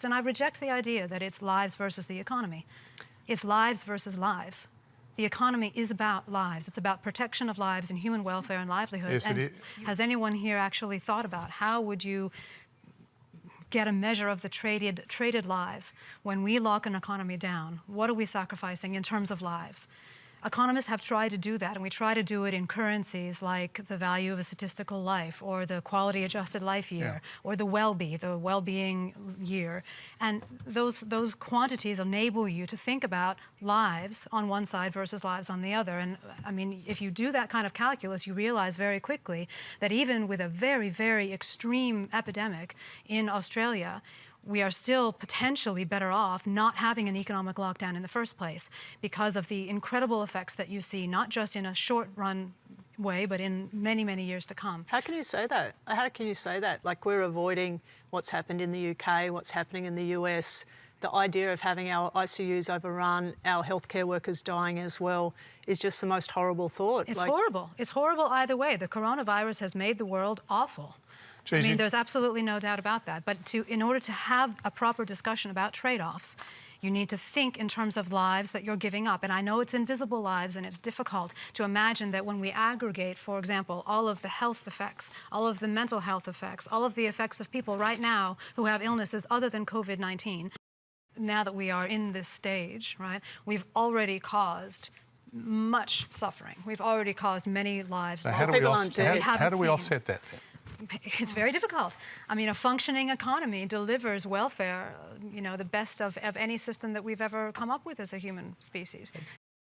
And I reject the idea that it's lives versus the economy. It's lives versus lives. The economy is about lives. It's about protection of lives and human welfare and livelihood. Yes, and has anyone here actually thought about how would you get a measure of the traded lives? When we lock an economy down, what are we sacrificing in terms of lives? Economists have tried to do that, and we try to do it in currencies like the value of a statistical life, or the quality-adjusted life year, or the well-being year. And those quantities enable you to think about lives on one side versus lives on the other. And I mean, if you do that kind of calculus, you realize very quickly that even with a very, very extreme epidemic in Australia, we are still potentially better off not having an economic lockdown in the first place because of the incredible effects that you see, not just in a short-run way, but in many, many years to come. How can you say that? How can you say that? Like, we're avoiding what's happened in the UK, what's happening in the US, the idea of having our ICUs overrun, our healthcare workers dying as well, is just the most horrible thought. It's horrible. It's horrible either way. The coronavirus has made the world awful. I mean, there's absolutely no doubt about that. But in order to have a proper discussion about trade-offs, you need to think in terms of lives that you're giving up. And I know it's invisible lives, and it's difficult to imagine that when we aggregate, for example, all of the health effects, all of the mental health effects, all of the effects of people right now who have illnesses other than COVID-19, now that we are in this stage, right, we've already caused much suffering. We've already caused many lives. So how do we offset that then? It's very difficult. I mean, a functioning economy delivers welfare, you know, the best of any system that we've ever come up with as a human species.